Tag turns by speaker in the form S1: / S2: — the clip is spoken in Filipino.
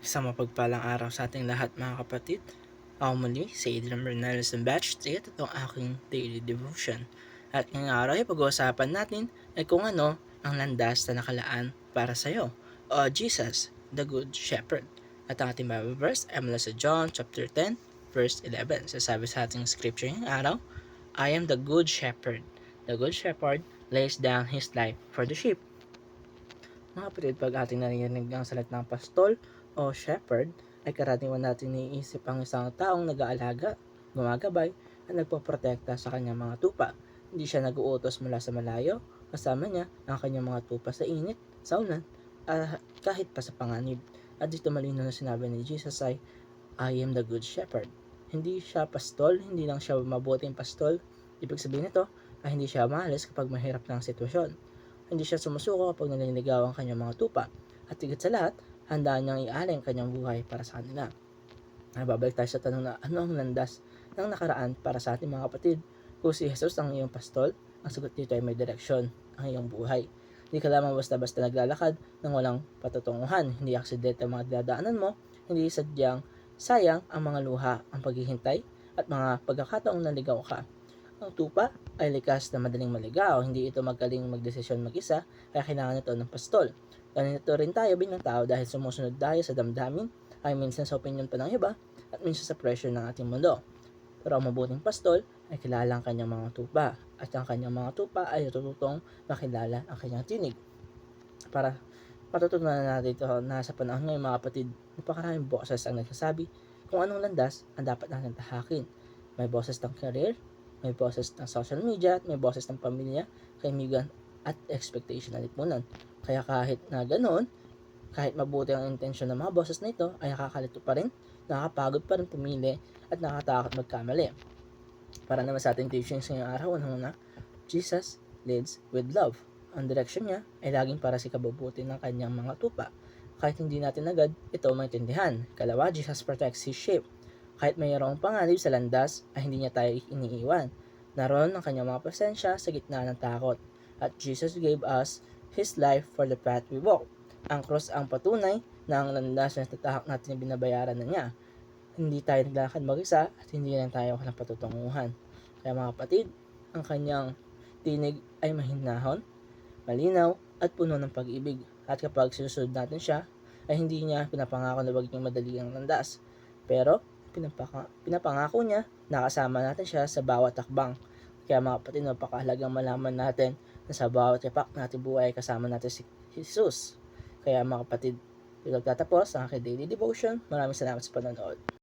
S1: Isang mapagpalang araw sa ating lahat mga kapatid. Ako muli, si Adrian Bernales ng Batch 3 at ito ang aking daily devotion. At ngayong araw ay pag-uusapan natin ay kung ano ang landas na nakalaan para sa iyo. O Jesus, the Good Shepherd. At ang ating Bible verse ay mula sa John chapter 10, verse 11. Sasabi sa ating scripture ngayong araw, I am the Good Shepherd. The Good Shepherd lays down his life for the sheep. Mga kapatid, pag ating narinig ang salat ng pastol o shepherd, ay karaniwan natin iniisip ang isang taong nag-aalaga, gumagabay, at nagpoprotekta sa kanyang mga tupa. Hindi siya nag-uutos mula sa malayo, kasama niya ang kanyang mga tupa sa init, sa ulan, at kahit pa sa panganib. At dito malinaw na sinabi ni Jesus ay, I am the good shepherd. Hindi siya pastol, hindi lang siya mabuting pastol. Ibig sabihin nito ay hindi siya maalis kapag mahirap na ang sitwasyon. Hindi siya sumusuko kapag naliligaw ang kanyang mga tupa. At higit sa lahat, handa niyang ialay ang kanyang buhay para sa kanila. Babalik tayo sa tanong na ano ang landas ng nakaraan para sa ating mga kapatid. Kung si Jesus ang iyong pastol, ang sagot dito ay may direksyon ang iyong buhay. Hindi ka lamang basta-basta naglalakad ng walang patutunguhan. Hindi aksidente ang mga dinadaanan mo, hindi sadyang sayang ang mga luha, ang paghihintay, at mga pagkakataong naligaw ka. Ang tupa ay likas na madaling maligaw, hindi ito magaling magdesisyon mag-isa, kaya kailangan ito ng pastol. Ganito rin tayo bilang tao dahil sumusunod tayo sa damdamin, ay minsan sa opinion pa ng iba, at minsan sa pressure ng ating mundo. Pero ang mabuting pastol ay kilala ang kanyang mga tupa, at ang kanyang mga tupa ay natututong makilala ang kanyang tinig. Para matutunan natin ito na sa panahon ngayon mga kapatid, napakaraming boses ang nagsasabi kung anong landas ang dapat natin tahakin. May boses ng career, may boses ng social media, at may boses ng pamilya, kaibigan, at expectation na lipunan. Kaya kahit na ganoon, kahit mabuti ang intensyon ng mga boses na ito, ay nakakalito pa rin, nakakapagod pa rin pumili, at nakakatakot magkamali. Para naman sa ating teachings ngayong araw, unang-una, Jesus leads with love. Ang direksyon niya ay laging para sa kabubuti ng kanyang mga tupa. Kahit hindi natin agad ito maintindihan. Kalawa, Jesus protects his sheep. Kahit mayroong panganib sa landas, ay hindi niya tayo iniiwan. Naroon ang kanyang mga presensya sa gitna ng takot. At Jesus gave us His life for the path we walk. Ang cross ang patunay na ang landas na tatahak natin ay binabayaran na niya. Hindi tayo naglalakad mag-isa at hindi lang tayo walang patutunguhan. Kaya mga kapatid, ang kanyang tinig ay mahinahon, malinaw, at puno ng pag-ibig. At kapag sinusunod natin siya, ay hindi niya pinapangako na magiging madali ang landas. Pero pinapangako niya na kasama natin siya sa bawat takbang. Kaya mga kapatid, napakahalagang malaman natin na sa bawat yapak natin buhay kasama natin si Jesus. Kaya mga kapatid, ito tatapos ang aking daily devotion. Maraming salamat sa panonood.